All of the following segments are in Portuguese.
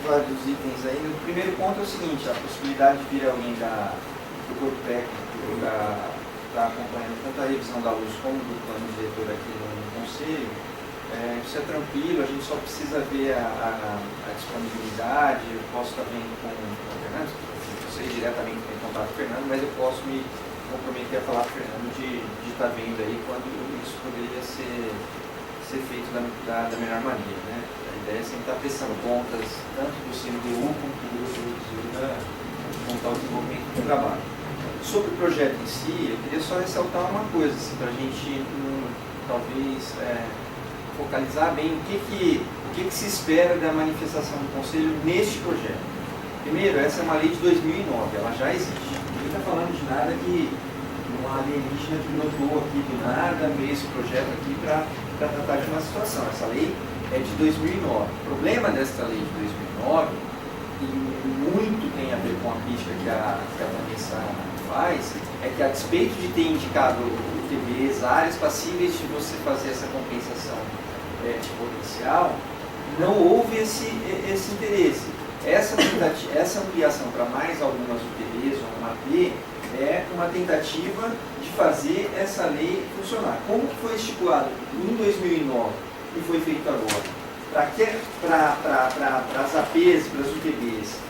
falar dos itens aí. O primeiro ponto é o seguinte, a possibilidade de vir alguém do corpo técnico está acompanhando tanto a revisão da luz como do plano diretor aqui no conselho. Isso é tranquilo, a gente só precisa ver a disponibilidade. Eu posso estar vendo com o Fernando, não sei diretamente em contato com o Fernando, mas eu posso me comprometer a falar com o Fernando de estar vendo aí quando isso poderia ser feito da melhor maneira, né? A ideia é sempre estar prestando contas, tanto do CMDU como do grupo de montar o desenvolvimento do trabalho. Sobre o projeto em si, eu queria só ressaltar uma coisa, assim, para a gente talvez focalizar bem o que se espera da manifestação do Conselho neste projeto. Primeiro, essa é uma lei de 2009, ela já existe. Ninguém está falando de nada que uma alienígena que brotou aqui do nada, veio esse projeto aqui para tratar de uma situação. Essa lei é de 2009. O problema dessa lei de 2009, e muito tem a ver com a crítica que a Vanessa faz, é que a despeito de ter indicado UTBs, áreas passíveis de você fazer essa compensação de potencial, não houve esse interesse. Essa ampliação para mais algumas UTBs ou uma AP é uma tentativa de fazer essa lei funcionar. Como que foi estipulado em 2009 e foi feito agora? Para as APs, para as UTBs,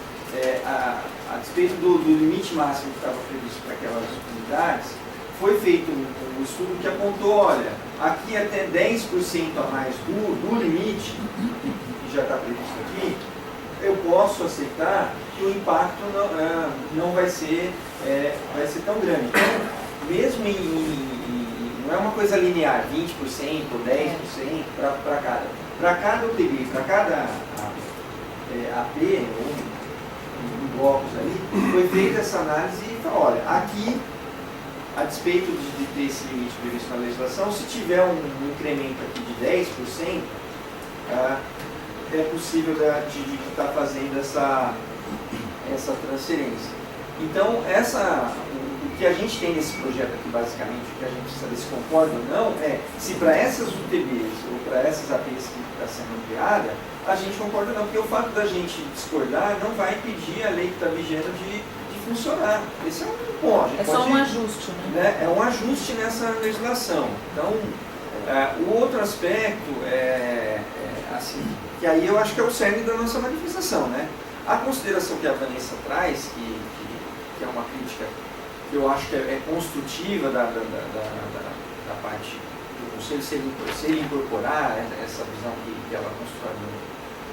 a despeito do limite máximo que estava previsto para aquelas unidades, foi feito um estudo que apontou, olha, aqui até 10% a mais do limite, que já está previsto aqui, eu posso aceitar que o impacto não vai ser tão grande. Então, mesmo não é uma coisa linear, 20% ou 10% para cada UTB, para cada AP, ou blocos ali, foi feita essa análise e falou, olha, aqui, a despeito de ter esse limite previsto na legislação, se tiver um incremento aqui de 10%, é possível de estar fazendo essa transferência. Então, o que a gente tem nesse projeto aqui, basicamente, o que a gente precisa saber se concorda ou não, é se para essas UTBs ou para essas APs que está sendo ampliada, a gente concorda ou não, porque o fato da gente discordar não vai impedir a lei que está vigente de funcionar. Esse é um ponto. É só um ajuste, né? É um ajuste nessa legislação. Então, o outro aspecto assim, que aí eu acho que é o cerne da nossa manifestação, né? A consideração que a Vanessa traz, que é uma crítica que eu acho que é construtiva da parte do Conselho, se ele incorporar essa visão que ela constrói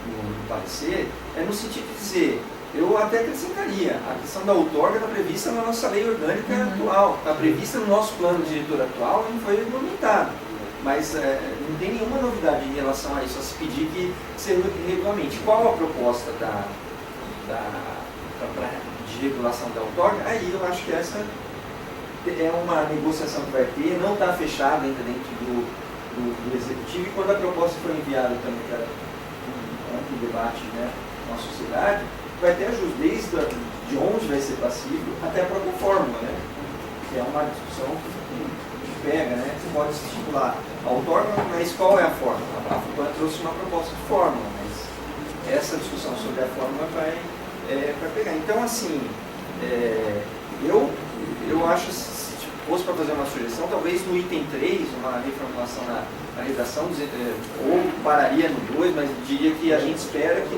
no parecer, é no sentido de dizer, eu até acrescentaria, a questão da outorga está prevista na nossa lei orgânica atual, está prevista no nosso plano diretor atual e não foi regulamentado. Mas não tem nenhuma novidade em relação a isso, a se pedir que se regulamente. Qual a proposta de regulação da outorga? Aí eu acho que essa é uma negociação que vai ter, não está fechada ainda dentro do Executivo, e quando a proposta for enviada também para um amplo debate, né, na sociedade, vai ter ajuste desde de onde vai ser passível até a própria fórmula, né, que é uma discussão que pega, né, você pode estipular a outorga, mas qual é a fórmula? A FUPAN trouxe uma proposta de fórmula, mas essa discussão sobre a fórmula vai pegar. Então, assim, eu acho, se fosse para fazer uma sugestão, talvez no item 3, uma reformulação na redação, ou pararia no 2, mas diria que a gente espera que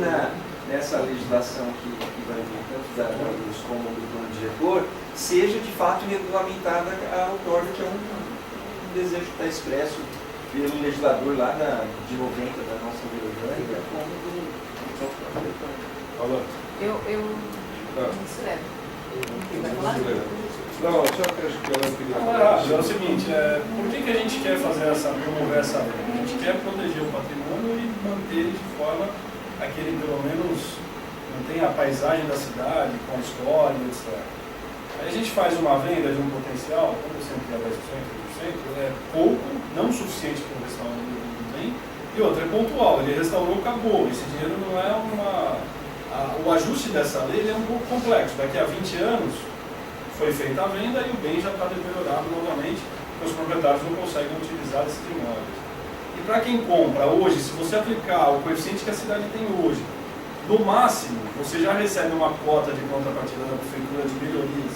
nessa legislação que vai vir tanto da luz como do plano diretor, seja de fato regulamentada a outorga, que é um desejo que está expresso pelo legislador lá de 90 da nossa lei orgânica, como do próprio Falando. Não, só que acho que ela queria falar. É o seguinte, por que a gente quer promover essa lei? A gente quer proteger o patrimônio e manter ele de forma a que ele pelo menos mantenha a paisagem da cidade, com a história, etc. Aí a gente faz uma venda de um potencial, como sempre é 10%, 20%, é pouco, não suficiente para o restaurador do bem, e outra, é pontual, ele restaurou, acabou. Esse dinheiro não é o ajuste dessa lei é um pouco complexo. Daqui a 20 anos foi feita a venda e o bem já está deteriorado novamente, porque os proprietários não conseguem utilizar esses imóveis. E para quem compra hoje, se você aplicar o coeficiente que a cidade tem hoje, No máximo, você já recebe uma cota de contrapartida da prefeitura de melhorias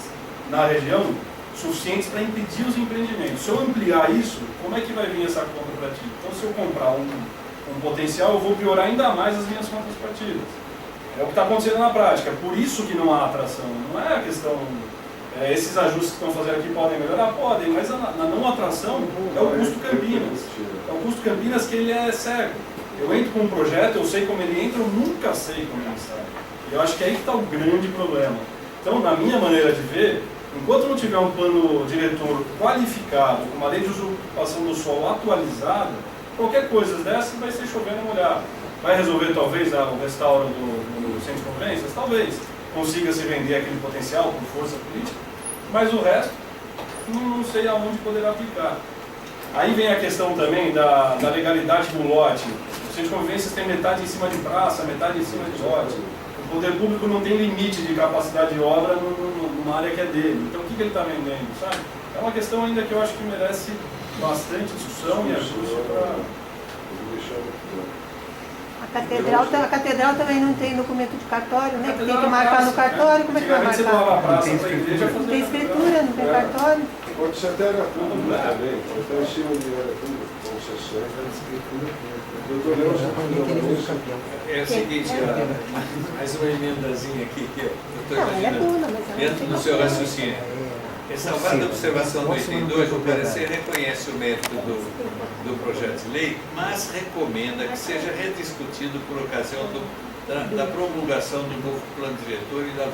na região suficientes para impedir os empreendimentos. Se eu ampliar isso, como é que vai vir essa conta para ti? Então, se eu comprar um potencial, eu vou piorar ainda mais as minhas contrapartidas. É o que está acontecendo na prática. Por isso que não há atração. Não é a questão... esses ajustes que estão fazendo aqui podem melhorar? Podem, mas na não atração é o custo Campinas. É o custo Campinas que ele é cego. Eu entro com um projeto, eu sei como ele entra, eu nunca sei como ele sai. E eu acho que aí que está o grande problema. Então, na minha maneira de ver, enquanto não tiver um plano diretor qualificado, com uma lei de usurpação do solo atualizada, qualquer coisa dessa vai ser chovendo molhado. Vai resolver talvez o restauro do centro de conferências? Talvez. Consiga se vender aquele potencial por força política, mas o resto não sei aonde poderá aplicar. Aí vem a questão também da legalidade do lote. O centro de convivências tem metade em cima de praça, metade em cima de lote. O poder público não tem limite de capacidade de obra numa área que é dele. Então o que ele está vendendo, sabe? É uma questão ainda que eu acho que merece bastante discussão e ajuste para... A catedral também não tem documento de cartório, né? Tem que marcar no cartório, como é que vai marcar? Não tem escritura, não tem cartório. Pode ser até área pública também, pode estar em cima de área pública, concessões. É o seguinte, mais uma emendazinha aqui que eu estou imaginando, dentro do seu raciocínio. Ressalvada a observação do item 2, o parecer reconhece o mérito do projeto de lei, mas recomenda que seja rediscutido por ocasião da promulgação do novo plano diretor e da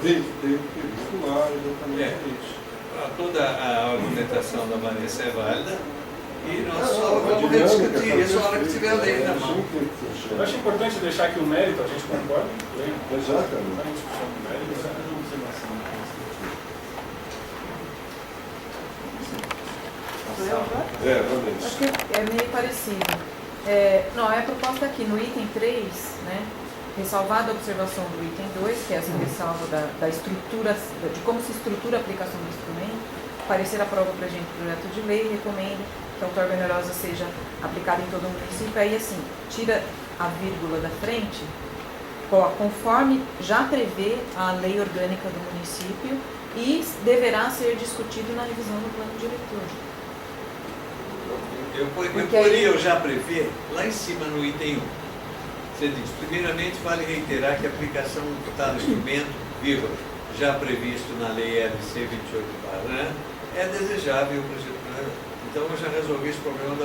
Tem previsto lá exatamente isso. Toda a argumentação da Vanessa é válida e nós só vamos rediscutir isso na hora que tiver a lei na mão. Eu acho importante deixar aqui o mérito, a gente concorda. Exatamente. Acho que é meio parecido. Não, a proposta aqui no item 3, né? Ressalvada a observação do item 2, que é essa ressalva da estrutura, de como se estrutura a aplicação do instrumento, parecer aprova o projeto de lei e recomenda que a outorga onerosa seja aplicada em todo o município. Aí, assim, tira a vírgula da frente, conforme já prevê a lei orgânica do município e deverá ser discutido na revisão do plano diretor. Eu poderia já prever lá em cima no item 1. Você diz, primeiramente, vale reiterar que a aplicação do tal instrumento, vírgula, já previsto na lei LC 28, né, é desejável o projeto. Então eu já resolvi esse problema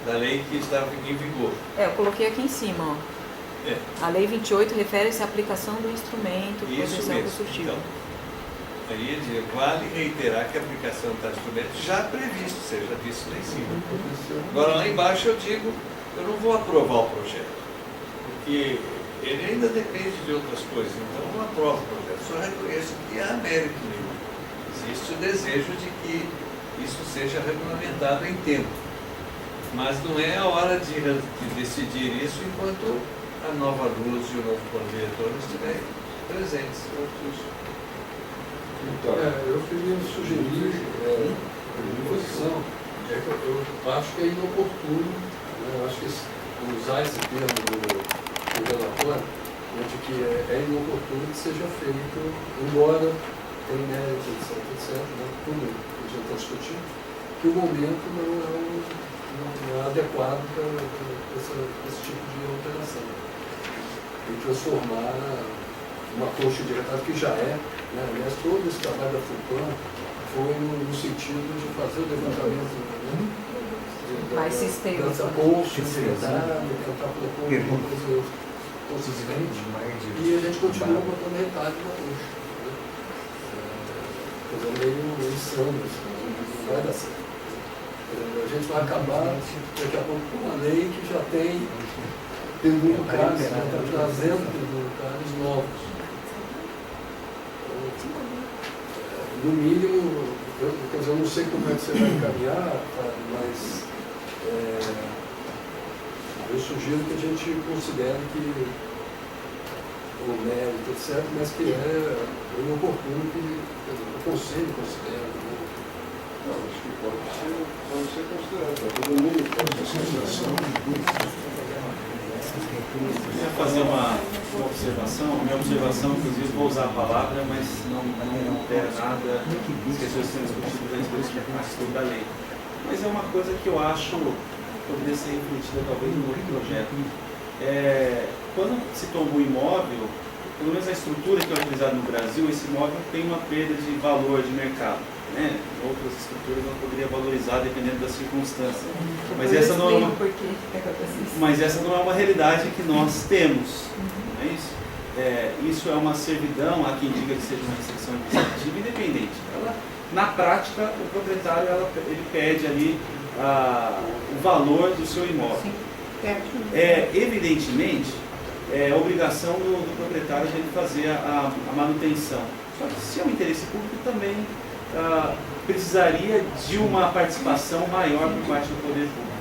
da lei que estava em vigor. Eu coloquei aqui em cima, ó. A lei 28 refere-se à aplicação do instrumento potencial construtivo. Então, aí vale reiterar que a aplicação do tal instrumento já previsto, seja disso lá em cima. Agora lá embaixo eu digo, eu não vou aprovar o projeto, porque ele ainda depende de outras coisas, então eu não aprovo o projeto, só reconheço que há mérito nele. Existe o desejo de que isso seja regulamentado em tempo, mas não é a hora de decidir isso enquanto a nova luz e o novo plano diretor estiverem presentes. Eu queria sugerir uma posição. Eu acho que é inoportuno, eu acho que usar esse termo do relatório, de que é inoportuno que seja feito, embora tenha mérito, etc., tudo que a gente está discutindo, que o momento não é adequado para esse tipo de alteração. E transformar uma coxa de retalho, que já é, né? Aliás, todo esse trabalho da FUPAM foi no sentido de fazer o levantamento mais sistêmico, dessa possibilidade, tentar propor uma coisa consistente, e a gente continua botando retalho na coxa. Coisa meio insano, não vai dar certo. A gente vai acabar daqui a pouco com uma lei que já tem penduricários, está trazendo penduricários novos. No mínimo, eu não sei como é que você vai encaminhar, mas eu sugiro que a gente considere que o mérito, etc., mas que é inoportuno que o Conselho considere. Não, acho que pode ser considerado. Todo mundo pode sensação. Eu queria fazer uma observação, minha observação, inclusive vou usar a palavra, mas não altera nada as questões sendo discutidas a respeito da lei. Mas é uma coisa que eu acho que poderia ser refletida talvez no outro projeto. Quando se tomba um imóvel, pelo menos a estrutura que é utilizada no Brasil, esse imóvel tem uma perda de valor de mercado. Né? Outras estruturas não poderia valorizar dependendo das circunstâncias. Mas essa não é uma realidade que nós temos. Não é isso? Isso é uma servidão, há quem diga que seja uma restrição administrativa independente. Na prática, o proprietário ele pede ali o valor do seu imóvel. Evidentemente, é obrigação do proprietário de ele fazer a manutenção. Só que se é um interesse público também precisaria de uma participação maior por parte do poder público.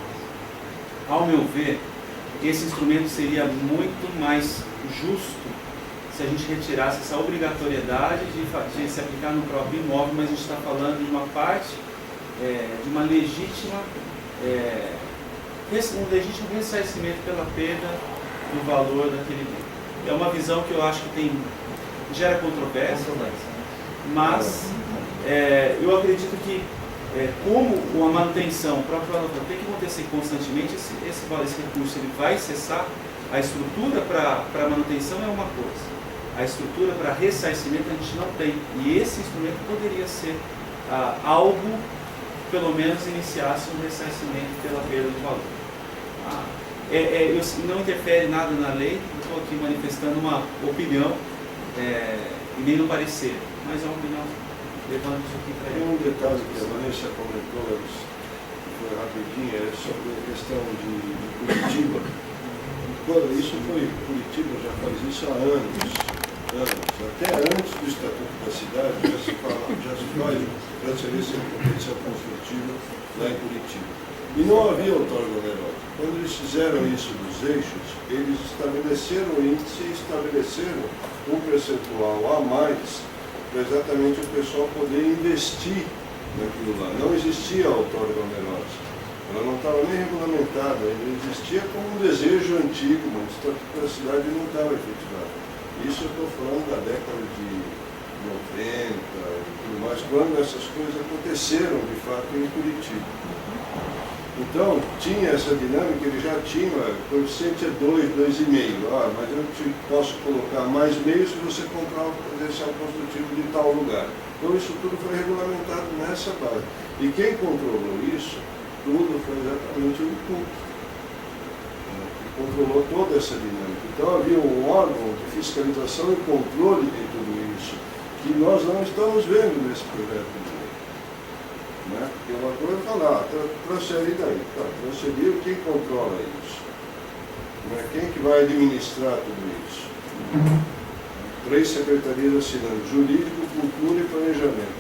Ao meu ver, esse instrumento seria muito mais justo se a gente retirasse essa obrigatoriedade de se aplicar no próprio imóvel, mas a gente está falando de uma parte, de uma legítima, um legítimo ressarcimento pela perda do valor daquele bem. É uma visão que eu acho que gera controvérsia, mas eu acredito que como a manutenção, o próprio valor tem que acontecer constantemente, esse recurso ele vai cessar. A estrutura para manutenção é uma coisa, a estrutura para ressarcimento a gente não tem, e esse instrumento poderia ser algo que pelo menos iniciasse um ressarcimento pela perda do valor. Não interfere nada na lei, estou aqui manifestando uma opinião e nem no parecer, mas é uma opinião. Levando isso aqui para ele. Um detalhe que a Vanessa comentou, foi rapidinho, sobre a questão de Curitiba. Isso foi Curitiba, já faz isso há anos. Até antes do Estatuto da Cidade já se faz transferência de competição construtiva lá em Curitiba. E não havia outorga onerosa. Quando eles fizeram isso dos eixos, eles estabeleceram o índice e estabeleceram um percentual a mais para exatamente o pessoal poder investir naquilo lá. Não existia outorga onerosa. Ela não estava nem regulamentada, ela existia como um desejo antigo, mas o Estatuto da Cidade não estava efetivado. Isso eu estou falando da década de 90 e tudo mais, quando essas coisas aconteceram de fato em Curitiba. Então, tinha essa dinâmica, ele já tinha, o coeficiente é 2, 2,5. Mas eu posso colocar mais meio se você comprar um potencial construtivo de tal lugar. Então, isso tudo foi regulamentado nessa base. E quem controlou isso, tudo foi exatamente o IPUC, que controlou toda essa dinâmica. Então, havia um órgão de fiscalização e controle de tudo isso, que nós não estamos vendo nesse projeto de lei. Porque uma coisa é falar, transferir daí. Transferir, quem controla isso? Quem que vai administrar tudo isso? 3 secretarias assinando, jurídico, cultura e planejamento.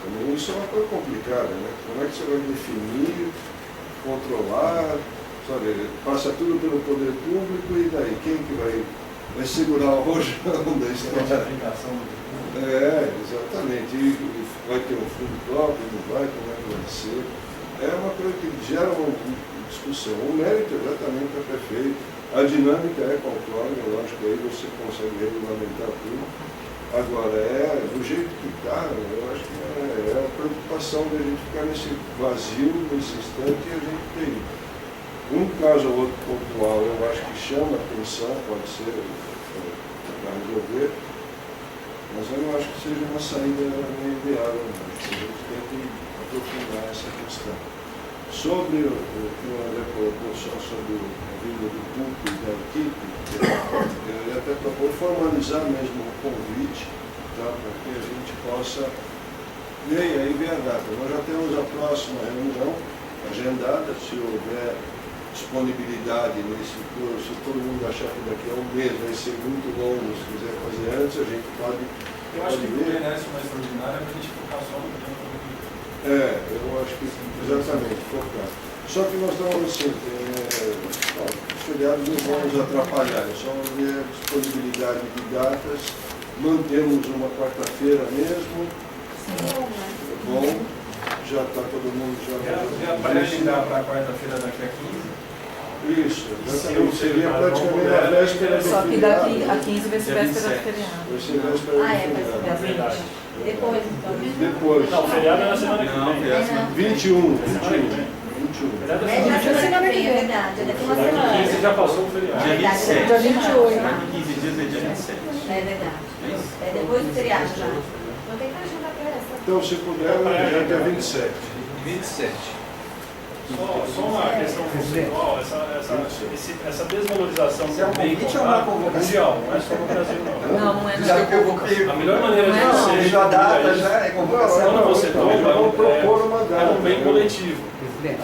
Também isso é uma coisa complicada, Como é que você vai definir, controlar, passa tudo pelo poder público e daí? Quem que vai segurar o rojão da história? Exatamente. E vai ter um fundo próprio, não vai, como é que vai ser? É uma coisa que gera uma discussão. O mérito exatamente é perfeito. A dinâmica é conforme, lógico, aí você consegue regulamentar tudo. Agora, do jeito que está, eu acho que é a preocupação de a gente ficar nesse vazio, nesse instante, e a gente tem um caso ou outro pontual, eu acho que chama atenção, pode ser, para resolver. Mas eu não acho que seja uma saída viável, não. A gente tem que aprofundar essa questão. Sobre o que o André colocou só sobre a vida do público e da equipe, eu ia até propor formalizar mesmo o convite, para que a gente possa ver aí ver a data. Nós já temos a próxima reunião agendada, se houver disponibilidade nesse curso, se todo mundo achar que daqui a um mês vai ser muito longo, se quiser fazer antes, a gente pode. Eu acho que o PNS mais extraordinário é para a gente focar só no tempo. Eu acho que exatamente, focar. Só que nós estamos assim, os feriados não vão nos atrapalhar, é só ver a disponibilidade de datas, mantemos uma quarta-feira mesmo. Bom, já está todo mundo Já para agendar para quarta-feira daqui a 15. Isso, exatamente. Seria praticamente a véspera do Só que feriado. daqui a 15 vai ser Dia véspera do 27. feriado. Vai ser véspera do feriado. É verdade. Depois, então. Depois. Não, o feriado é na semana que Não, vem. feriado semana que vem. 21. Semana que vem. 21. Feriado é É semana já que vem. semana que vem, é verdade. É daqui uma Daqui semana. 15 já passou o feriado. Dia 27. Dia 28. Daqui 15 dias é dia 27. É verdade. É isso? É depois do feriado já. Vou ter que agendar para essa. Então, se puder, já que é 27. 27. Só uma questão conceitual, essa desvalorização Isso é um do bem convite ou uma comprado, convocação? mundial, não é só no Brasil não. Não é Já não. convoquei. A melhor maneira de Não é não. você Vejo a data, já é quando convocação. você toma Vamos propor uma data. é um bem coletivo.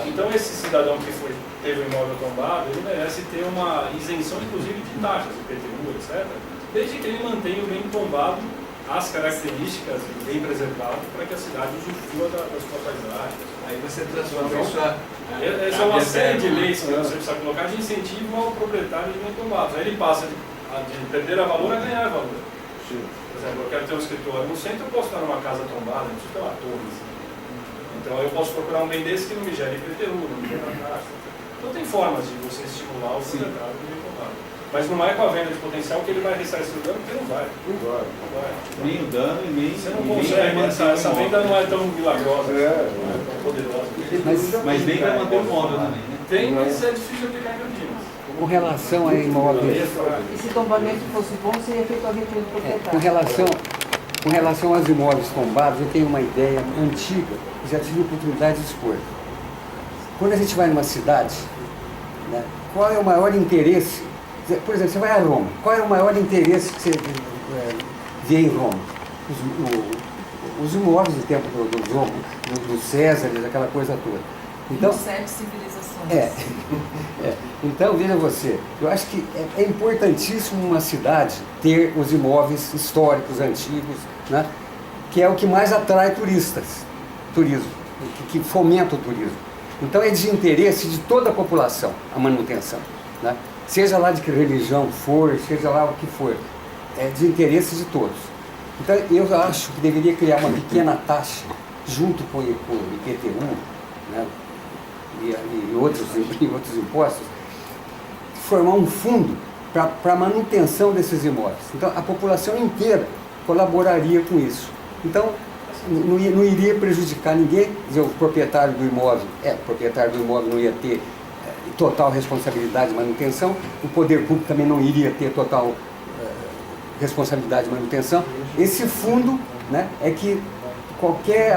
Então esse cidadão que teve o imóvel tombado, ele merece ter uma isenção inclusive de taxas, IPTU, etc. Desde que ele mantenha o bem tombado, as características bem preservado para que a cidade usufrua das suas paisagens. Aí você transforma isso a... Essa é uma série de leis que você precisa colocar de incentivo ao proprietário de bem tombado. Aí ele passa de perder a valor a ganhar valor. Sim. Por exemplo, eu quero ter um escritório no centro, eu posso estar numa casa tombada, não preciso ter uma torre. Então eu posso procurar um bem desse que não me gere IPTU, não me gera taxa. Então tem formas de você estimular o proprietário de bem tombado. Mas não é com a venda de potencial que ele vai ressarcir o dano, porque não vai. Não vai. Não vai. Nem o dano e nem Você não nem consegue, vai manter essa o venda imóvel. não é tão milagrosa, É. não é tão poderosa. Mas nem vai manter o imóvel também, né? Tem, mas é difícil de aplicar em Campinas. Com relação a imóveis, E se tombamento fosse bom, seria feito a venda do proprietário. com relação aos imóveis tombados, eu tenho uma ideia antiga, que já tive a oportunidade de expor. Quando a gente vai numa cidade, né, qual é o maior interesse? Por exemplo, você vai a Roma, qual é o maior interesse que você vê em Roma? Os imóveis do tempo dos Roma, dos Césares, aquela coisa toda. Então, 27 civilizações. Então, veja você, eu acho que é importantíssimo uma cidade ter os imóveis históricos, antigos, né, que é o que mais atrai turismo, que fomenta o turismo. Então é de interesse de toda a população a manutenção, né? Seja lá de que religião for, seja lá o que for, é de interesse de todos. Então eu acho que deveria criar uma pequena taxa junto com o IPTU, né, e outros impostos, formar um fundo para a manutenção desses imóveis. Então a população inteira colaboraria com isso. Então não iria prejudicar ninguém, dizer, o proprietário do imóvel, o proprietário do imóvel não ia ter total responsabilidade de manutenção, o poder público também não iria ter total responsabilidade de manutenção. Esse fundo, né, é que qualquer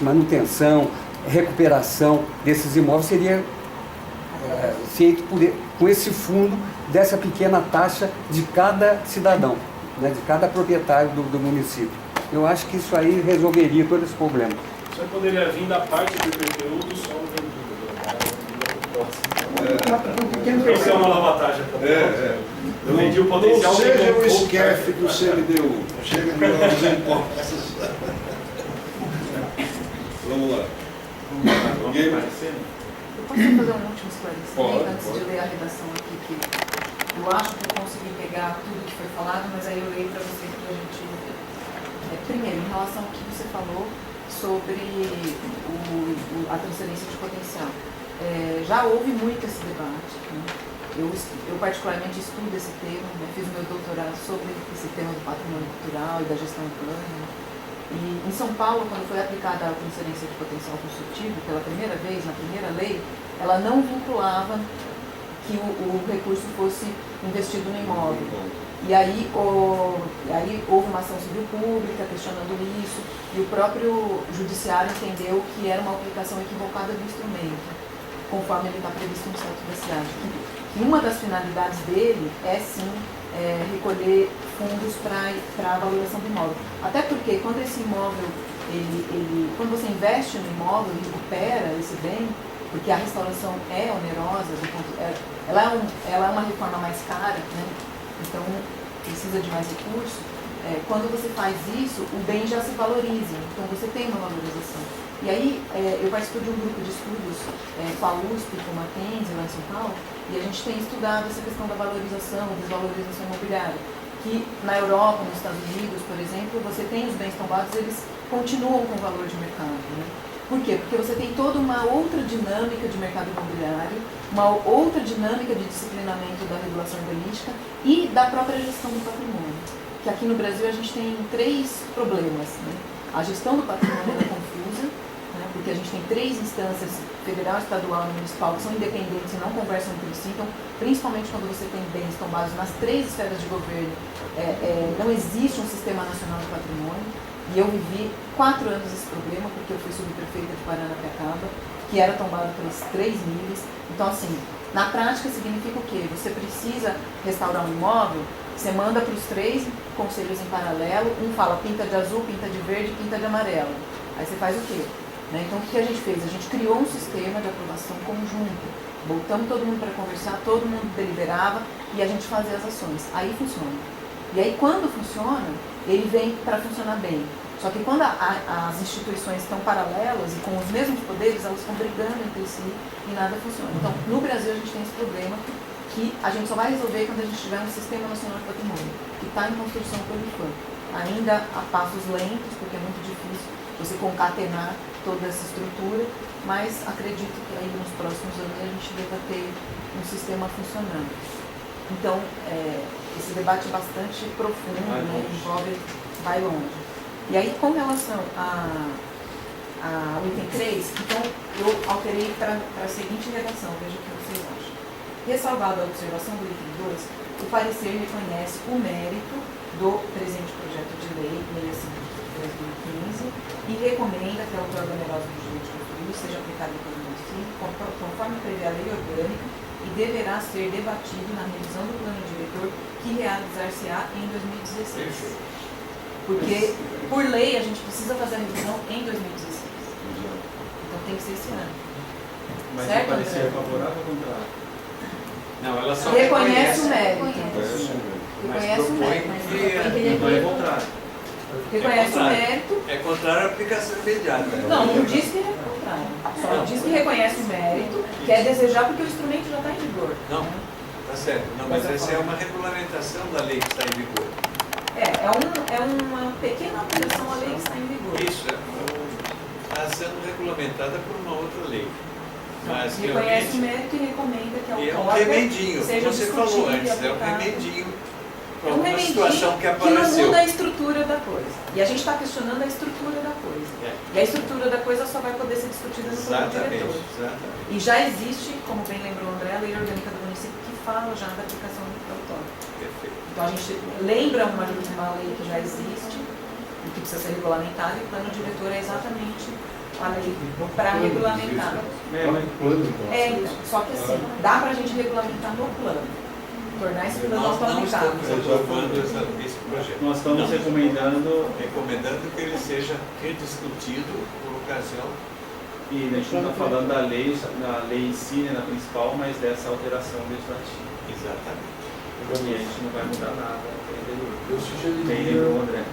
manutenção, recuperação desses imóveis seria feito com esse fundo, dessa pequena taxa de cada cidadão, né, de cada proprietário do município. Eu acho que isso aí resolveria todo esse problema. Isso aí poderia vir da parte do IPTU do solo vendido. Isso é uma nova taxa para Eu vendi o potencial Não que seja o comprou. esquefe do CMDU. Chega de lá os impostos. Vamos lá. Ninguém mais? Eu posso fazer um último esclarecimento antes Pode. de ler a redação aqui, que eu acho que eu consegui pegar tudo que foi falado, mas aí eu leio para você que a gente... primeiro, em relação ao que você falou sobre a transferência de potencial. Já houve muito esse debate, né? Eu particularmente estudo esse tema, né? Fiz meu doutorado sobre esse tema do patrimônio cultural e da gestão urbana. E em São Paulo, quando foi aplicada a transferência de potencial construtivo, pela primeira vez, na primeira lei, ela não vinculava que o recurso fosse investido no imóvel. E aí houve uma ação civil pública questionando isso, e o próprio judiciário entendeu que era uma aplicação equivocada do instrumento, conforme ele está previsto no Estatuto da Cidade. E uma das finalidades dele é, sim, recolher fundos para a valorização do imóvel. Até porque quando esse imóvel, quando você investe no imóvel e recupera esse bem, porque a restauração é onerosa, ela é uma reforma mais cara, né? Então precisa de mais recurso. Quando você faz isso, o bem já se valoriza, então você tem uma valorização. E aí eu participo de um grupo de estudos com a USP, com o Mackenzie, lá em São Paulo, e a gente tem estudado essa questão da valorização, desvalorização imobiliária, que na Europa, nos Estados Unidos, por exemplo, você tem os bens tombados, eles continuam com valor de mercado, né? Por quê? Porque você tem toda uma outra dinâmica de mercado imobiliário, uma outra dinâmica de disciplinamento da regulação urbanística e da própria gestão do patrimônio. Que aqui no Brasil a gente tem 3 problemas, né? A gestão do patrimônio é confusa, né? Porque a gente tem 3 instâncias, federal, estadual e municipal, que são independentes e não conversam entre si. Então, principalmente quando você tem bens tombados nas 3 esferas de governo, não existe um sistema nacional de patrimônio. E eu vivi 4 anos esse problema, porque eu fui subprefeita de Paranapiacaba, que era tombado pelos 3 níveis. Então, assim, na prática significa o quê? Você precisa restaurar um imóvel, você manda para os 3 conselhos em paralelo, um fala pinta de azul, pinta de verde, pinta de amarelo. Aí você faz o quê? Né? Então, o que a gente fez? A gente criou um sistema de aprovação conjunto. Botamos todo mundo para conversar, todo mundo deliberava e a gente fazia as ações. Aí funciona. E aí, quando funciona, ele vem para funcionar bem. Só que quando as instituições estão paralelas e com os mesmos poderes, elas estão brigando entre si e nada funciona. Então, no Brasil, a gente tem esse problema que a gente só vai resolver quando a gente tiver um Sistema Nacional de Patrimônio, que está em construção pelo IFAM. Ainda a passos lentos, porque é muito difícil você concatenar toda essa estrutura, mas acredito que aí nos próximos anos a gente deva ter um sistema funcionando. Então, esse debate é bastante profundo, né, vai longe. E aí, com relação ao item 3, então eu alterei para a seguinte redação, veja o que vocês acham. Ressalvado a observação do item 2, o parecer reconhece o mérito do presente projeto de lei 65/2015 e recomenda que a outorga onerosa do direito de construir seja aplicada pelo município conforme prevê a lei orgânica e deverá ser debatido na revisão do plano diretor que realizar-se-á em 2016. Porque, por lei, a gente precisa fazer a revisão em 2016. Então tem que ser esse ano. Mas certo, o parecer André? é favorável ou contrário? Não, ela só Reconhece o mérito. mas Reconhece o propõe mérito. que Então é contrário. Reconhece o mérito. é contrário à aplicação imediata. Não, não diz que é contrário. Só diz que reconhece o mérito, que é desejar porque o instrumento já está em vigor. Não, tá certo. Não, mas essa é uma regulamentação da lei que está em vigor. É uma pequena alteração à lei que está em vigor. Isso, está sendo regulamentada por uma outra lei. Mas Reconhece o realmente, mérito e recomenda que a e é um outorga remedinho, seja você discutida falou e antes, é um aplicada. remedinho para É um uma remedinho situação que que não apareceu. muda a estrutura da coisa. E a gente está questionando a estrutura da coisa. E a estrutura da coisa só vai poder ser discutida no plano Exatamente, diretor. exatamente. E já existe, como bem lembrou o André, a lei orgânica do município que fala já da aplicação do outorga. Perfeito. Então a gente lembra uma lei que já existe e que precisa ser regulamentada, e o plano diretor é exatamente a lei para regulamentar. Então, só que assim, dá para a gente regulamentar no plano, tornar esse plano Nós não autoaplicável. estamos aprovando esse projeto. Nós estamos Não. recomendando, Que ele seja rediscutido por ocasião. e a gente não está falando da lei em si, né, na principal, mas dessa alteração legislativa. Exatamente. E a gente não vai mudar nada. Eu Bem sugeriria lembrou, André.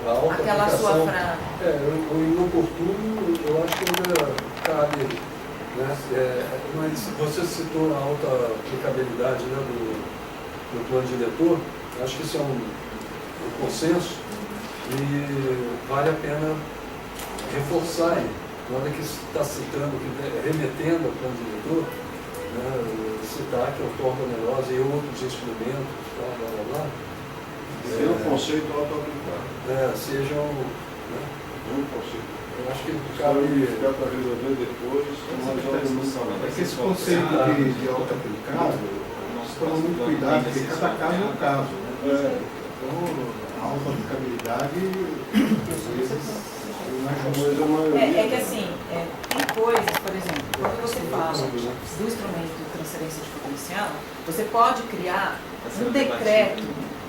a alta Aquela sua aplicação. frase. O inoportuno, eu acho que ainda cabe, né? Mas você citou a alta aplicabilidade, né, do plano diretor. Acho que isso é um consenso e vale a pena reforçar aí. Na hora que está citando, remetendo ao plano diretor, né, citar que a outorga onerosa e outros instrumentos, blá, blá, blá, blá, Tem um conceito auto-aplicado. sejam, né, Um conceito. eu acho que Se cabe. ficar para resolver depois, nós vamos. É que esse conceito de auto-aplicado, nós tomamos muito cuidado, porque cada caso é um caso. Né? Então, a auto-aplicabilidade, às vezes, É que assim, tem coisas, por exemplo, quando você fala do instrumento de transferência de potencial, você pode criar um decreto,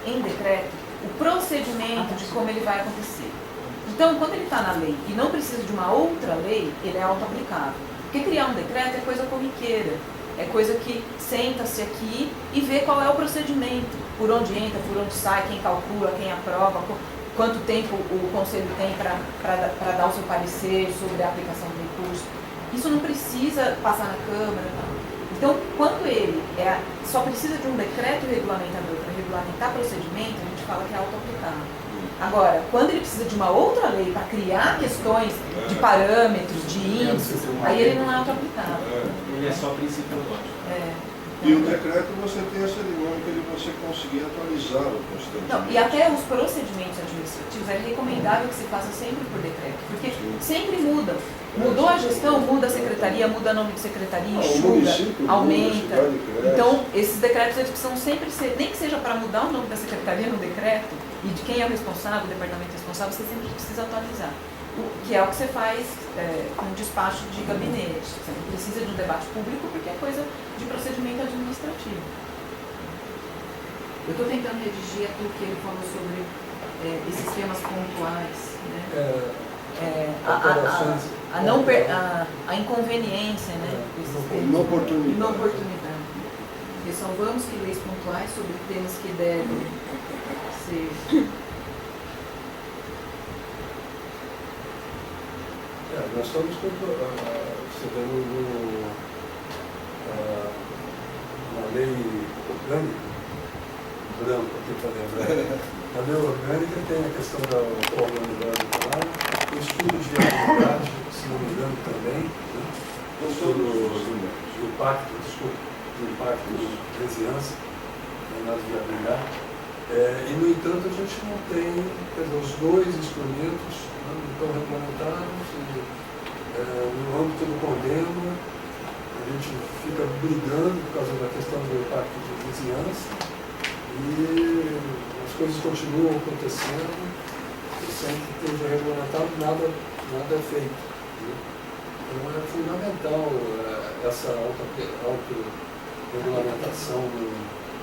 em decreto, o procedimento de como ele vai acontecer. Então, quando ele está na lei e não precisa de uma outra lei, ele é auto-aplicável. Porque criar um decreto é coisa corriqueira, é coisa que senta-se aqui e vê qual é o procedimento, por onde entra, por onde sai, quem calcula, quem aprova, quanto tempo o conselho tem para dar o seu parecer sobre a aplicação do recurso. Isso não precisa passar na Câmara. Tal. Então, quando ele só precisa de um decreto regulamentador para regulamentar procedimento, a gente fala que é auto-aplicável. Agora, quando ele precisa de uma outra lei para criar questões de parâmetros, de índices, aí ele não é auto-aplicável. Ele é só princípio lógico. E o decreto você tem essa dinâmica de você conseguir atualizá-lo constantemente. Não, e até os procedimentos administrativos é recomendável que se faça sempre por decreto, porque sempre muda. Mudou a gestão, muda a secretaria, muda o nome de secretaria, enxuga, aumenta. Então, esses decretos eles precisam sempre ser, nem que seja para mudar o nome da secretaria no decreto e de quem é o responsável, o departamento responsável, você sempre precisa atualizar. Que é o que você faz com despacho de gabinete. Você não precisa de um debate público porque é coisa de procedimento administrativo. Eu estou tentando redigir aquilo que ele falou sobre esses temas pontuais, né? A inconveniência, né? Inoportunidade. Ressalvamos que leis pontuais sobre temas que devem ser... Nós estamos recebendo uma lei orgânica, branco aqui para lembrar. Na lei orgânica tem a questão da orgânica lá, o estudo de viabilidade, se não me engano, também, né? Do impacto de vizinhança na viabilidade. E, no entanto, a gente não tem, quer dizer, os dois instrumentos não estão regulamentados, no âmbito do condema, a gente fica brigando por causa da questão do impacto de vizinhança e as coisas continuam acontecendo e sem que esteja regulamentado, nada é feito. Né? Então é fundamental essa autorregulamentação,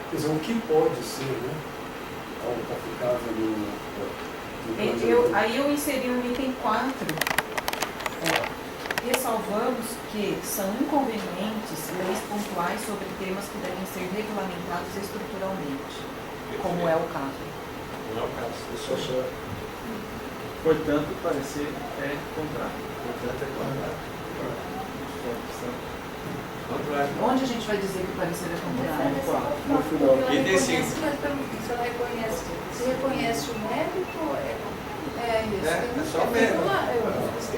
quer dizer, o que pode ser, né? Auto-aplicável Aí eu inseri um item 4. Ressalvamos que são inconvenientes leis pontuais sobre temas que devem ser regulamentados estruturalmente, como é o caso. Não é o caso. Portanto, o parecer é contrário. Portanto, é contrário. Onde a gente vai dizer que o parecer é contrário? No final. E tem sim. Você reconhece o mérito? É só o mérito.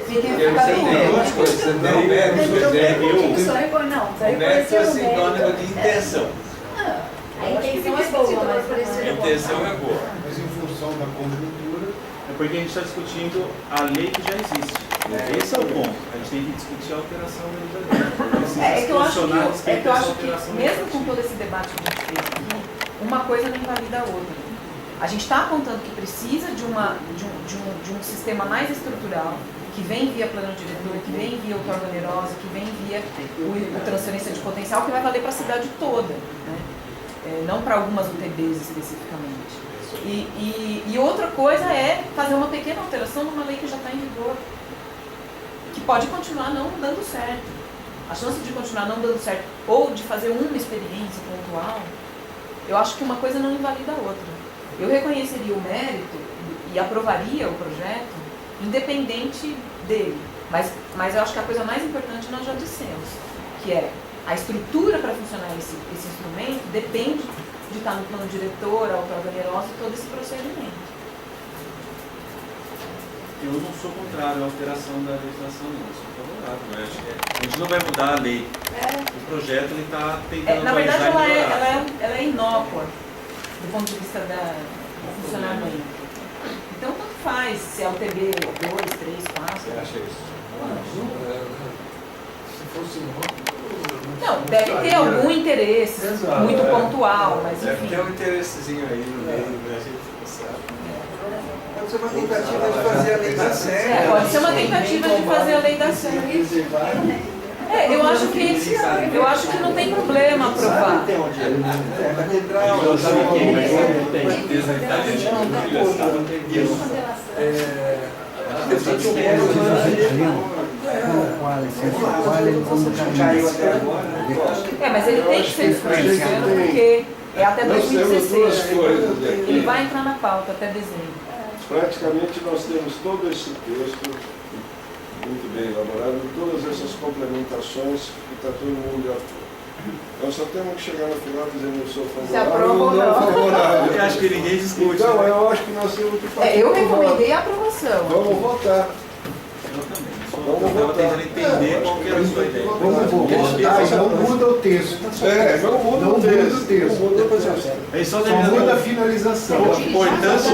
Fica Tem duas coisas. Você tem o mérito, Não, o mérito é sinônimo de intenção. Aí tem que ser mais boa, mas A intenção é boa. Mas em função da conjuntura, É porque a gente está discutindo a lei que já existe. Esse é o ponto. A gente tem que discutir a alteração legislativa. É que eu acho que mesmo com todo esse debate que a gente fez aqui, uma coisa não invalida a outra. A gente está apontando que precisa de um sistema mais estrutural, que vem via plano diretor, que vem via autoorganerosa, que vem via o transferência de potencial, que vai valer para a cidade toda, né? Não para algumas UTBs especificamente. E outra coisa é fazer uma pequena alteração numa lei que já está em vigor, que pode continuar não dando certo. A chance de continuar não dando certo ou de fazer uma experiência pontual, eu acho que uma coisa não invalida a outra. Eu reconheceria o mérito e aprovaria o projeto independente dele. Mas eu acho que a coisa mais importante nós já dissemos, que é a estrutura para funcionar esse instrumento depende de estar no plano diretor, autoorganerosa e todo esse procedimento. Eu não sou contrário à alteração da legislação, não. Eu sou favorável. Eu acho que a gente não vai mudar a lei. O projeto está tentando na verdade, atualizar e melhorar. ela é inócua do ponto de vista do funcionamento. Então, tanto faz se é o TB 2, 3, 4. Você acha isso? Se fosse Não, deve ter algum interesse muito pontual, mas Deve enfim. ter um interessezinho aí no meio, né? A gente não sabe. Pode ser uma tentativa de fazer a lei dar certo. Pode ser uma tentativa de fazer a lei dar certo. Eu acho que não tem problema aprovar. Tem onde é a catedral, caiu até agora. Mas ele tem que ser discutido porque é até Nós temos 2016. duas coisas aqui. Ele vai entrar na pauta até dezembro. Praticamente nós temos todo esse texto muito bem elaborado, todas essas complementações que está todo mundo de acordo. Nós só temos que chegar no final dizendo eu sou Se favorável aprova ou ou não não. favorável. Eu acho que ninguém discute. Então, né? eu acho que nós temos que partir Eu pro voto. recomendei a aprovação. Vamos votar. Eu também. Vamos Eu estava votar. tentando entender qual que era a sua ideia. Vamos votar e não muda o texto. Não muda Não o muda texto. o texto. Não muda o texto. Aí só Só terminando. muda a finalização. Portanto,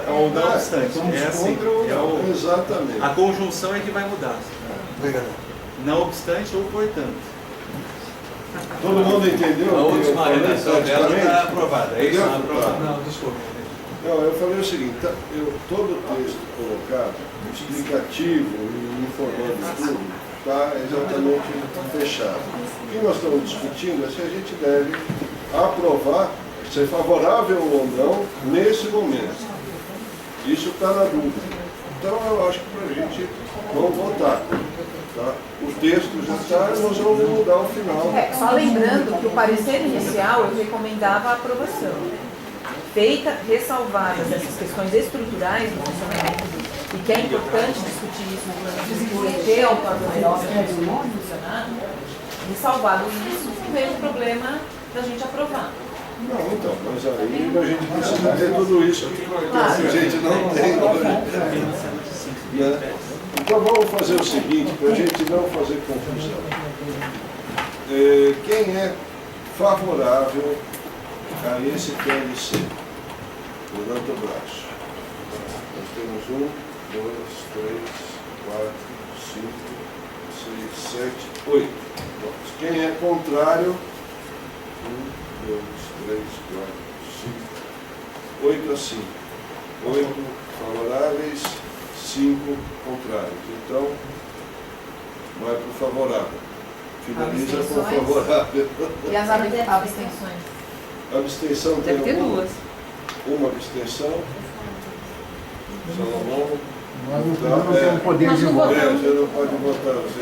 ou não obstante. É assim. Exatamente. A conjunção é que vai mudar. Não obstante ou portanto. Todo mundo entendeu? A o que eu última falei redação dela praticamente? está aprovada. É isso? Entendeu? Está aprovada. Tá. Não, desculpa. Não, eu falei o seguinte, todo o texto colocado, explicativo e informando tudo, está exatamente fechado. O que nós estamos discutindo é se a gente deve aprovar, ser favorável ou não, nesse momento. Isso está na dúvida. Então eu acho que para a gente vamos votar. Tá? O texto já está, nós vamos mudar o final. Só lembrando que o parecer inicial eu recomendava a aprovação. Feita, ressalvadas essas questões estruturais do funcionamento e que é importante discutir isso no plano de desenvolver um plano melhor para funcionar, ressalvado isso, não vejo problema da gente aprovar. Não, então, mas aí a gente precisa ter tudo isso que a gente não tem hoje. Né? Então vamos fazer o seguinte, para a gente não fazer confusão. Quem é favorável a esse PLC? Levanta o braço. Nós temos 1, 2, 3, 4, 5, 6, 7, 8. Quem é contrário? 1, 2, 3, 4, 5, 8 a 5. 8 favoráveis, 5 contrários. Então, vai para o favorável. Finaliza com o favorável. E as abstenções? Abstenção tem Deve ter alguma? duas. Uma abstenção. Salomão. Nós não temos poder de voto. Você não pode votar, você.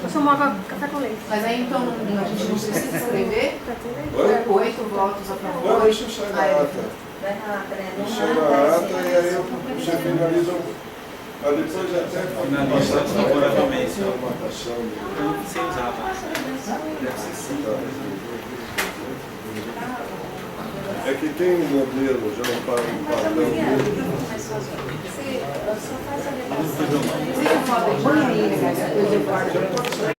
Eu sou uma café com leite. Mas aí então a gente não precisa escrever? Oi? 8 votos a favor. Não, isso sai na ata. Isso sai na ata e aí você finaliza. Depois até Finaliza favoravelmente. a votação. Eu não sei usar, mas deve ser sim. É que tem um modelo, já não para um padrão. Você só faz a redação. Você não pode